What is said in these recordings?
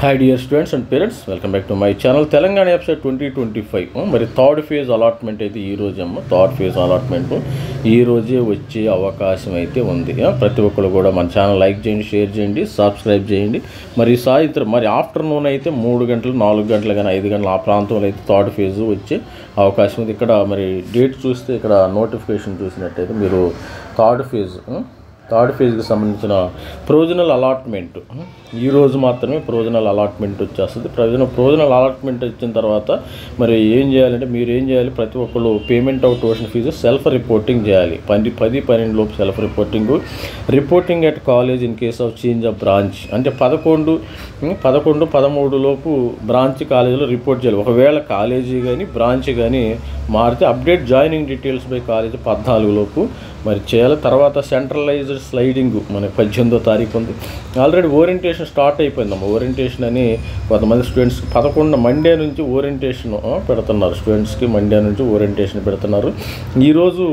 Hi dear students and parents, welcome back to my channel. Telangana episode 2025 మరి third phase allotment అయితే ఈ రోజు third phase allotment ఈ రోజే వచ్చే అవకాశం అయితే ఉంది. ప్రతి ఒక్కరు కూడా మన ఛానల్ లైక్ చేయండి, షేర్ చేయండి, సబ్స్క్రైబ్ చేయండి. మరి సాయంత్రం మరి ఆఫ్టర్నూన్ అయితే 3 గంటలు 4 గంటలు కానీ 5 గంటలు ఆ ప్రాంతంలో అయితే థర్డ్ ఫేజ్ వచ్చే అవకాశం ఉంది. ఇక్కడ మరి డేట్ చూస్తే ఇక్కడ నోటిఫికేషన్ చూసినట్టయితే మీరు థర్డ్ ఫేజ్కి సంబంధించిన ప్రొవిజనల్ అలాట్మెంట్ ఈరోజు మాత్రమే ప్రొవిజనల్ అలాట్మెంట్ వచ్చేస్తుంది. ప్రొవిజనల్ అలాట్మెంట్ వచ్చిన తర్వాత మరి ఏం చేయాలంటే మీరు ఏం చేయాలి, ప్రతి ఒక్కళ్ళు payment of tuition fee self reporting చేయాలి. 10-12 లోపు self reporting at college in case of change of branch అంటే 11-13 లోపు బ్రాంచ్ కాలేజీలో రిపోర్ట్ చేయాలి. ఒకవేళ కాలేజీ కానీ బ్రాంచ్ కానీ మారితే update joining details by college 14 లోపు మరి చేయాలి. తర్వాత సెంట్రలైజ్డ్ స్లైడింగ్ మనకి 18వ తారీఖు ఉంది. ఆల్రెడీ ఓరియంటేషన్ స్టార్ట్ అయిపోయిందమ్మా. ఓరియంటేషన్ అని కొంతమంది స్టూడెంట్స్ 11 మండే నుంచి ఓరియంటేషన్ పెడుతున్నారు. స్టూడెంట్స్కి మండే నుంచి ఓరియంటేషన్ పెడుతున్నారు. ఈరోజు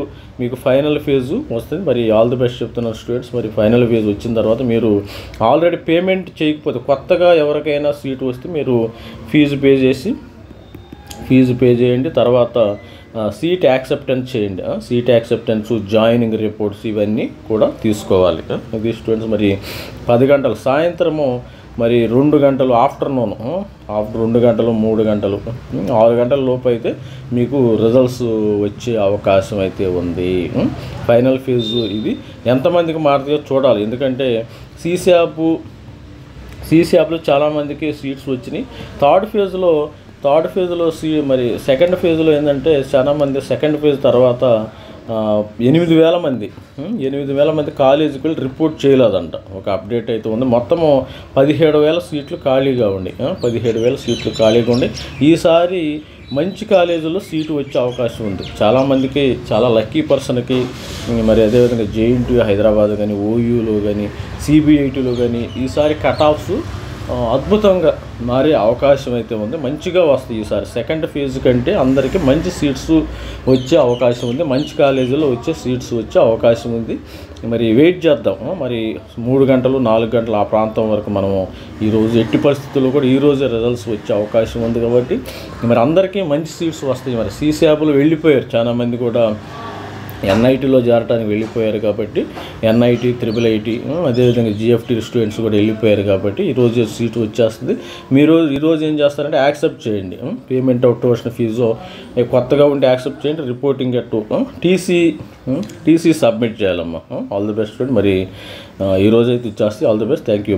మీకు ఫైనల్ ఫేజు వస్తుంది. మరి ఆల్ ది బెస్ట్ చెప్తున్నారు స్టూడెంట్స్. మరి ఫైనల్ ఫేజ్ వచ్చిన తర్వాత మీరు ఆల్రెడీ పేమెంట్ చేయకపోతే కొత్తగా ఎవరికైనా సీటు వస్తే మీరు ఫీజు పే చేయండి. తర్వాత సీట్ యాక్సెప్టెన్స్ చేయండి. సీట్ యాక్సెప్టెన్స్, జాయినింగ్ రిపోర్ట్స్ ఇవన్నీ కూడా తీసుకోవాలి. ఇది స్టూడెంట్స్ మరి 10 గంటలు సాయంత్రము మరి 2 గంటలు ఆఫ్టర్నూన్ 2 గంటలు 3 గంటలు 6 గంటల లోపు అయితే మీకు రిజల్ట్స్ వచ్చే అవకాశం అయితే ఉంది. ఫైనల్ ఫేజు ఇది ఎంతమందికి మారుతాయో చూడాలి. ఎందుకంటే సీశాప్లో చాలామందికి సీట్స్ వచ్చినాయి. థర్డ్ ఫేజ్లో మరి సెకండ్ ఫేజ్లో ఏంటంటే చాలామంది సెకండ్ ఫేజ్ తర్వాత 8,000 మంది కాలేజీకి వెళ్ళి రిపోర్ట్ చేయలేదంట. ఒక అప్డేట్ అయితే ఉంది. మొత్తము 17,000 సీట్లు ఖాళీగా ఉండి ఈసారి మంచి కాలేజీలో సీటు వచ్చే అవకాశం ఉంది. చాలామందికి చాలా లక్కీ పర్సన్కి మరి అదేవిధంగా జేఎన్టీ హైదరాబాద్ కానీ, ఓయూలో కానీ, సిబిఐటీలో కానీ ఈసారి కట్ ఆఫ్స్ అద్భుతంగా మారే అవకాశం అయితే ఉంది. మంచిగా వస్తాయి ఈసారి. సెకండ్ ఫేజ్ కంటే అందరికీ మంచి సీట్స్ వచ్చే అవకాశం ఉంది. మంచి కాలేజీలో సీట్స్ వచ్చే అవకాశం ఉంది. మరి వెయిట్ చేద్దాం. మరి 3 గంటలు 4 గంటలు ఆ ప్రాంతం వరకు మనము ఈరోజు ఎట్టి పరిస్థితుల్లో కూడా ఈరోజే రిజల్ట్స్ వచ్చే అవకాశం ఉంది. కాబట్టి మరి అందరికీ మంచి సీట్స్ వస్తాయి. మరి సీశాప్లో వెళ్ళిపోయారు చాలామంది కూడా, ఎన్ఐటీలో చేరడానికి వెళ్ళిపోయారు. కాబట్టి ఎన్ఐటీ, IIIT అదేవిధంగా జిఎఫ్టీ స్టూడెంట్స్ కూడా వెళ్ళిపోయారు. కాబట్టి ఈరోజు సీటు వచ్చేస్తుంది. మీరు ఈరోజు ఏం చేస్తారంటే యాక్సెప్ట్ చేయండి. పేమెంట్ ఆఫ్ ట్యూషన్ ఫీజు కొత్తగా ఉంటే యాక్సెప్ట్ చేయండి. రిపోర్టింగ్ అట్ టీసీ సబ్మిట్ చేయాలమ్మా. All the best student. మరి ఈరోజు అయితే ఇచ్చేస్తే all the best. Thank you.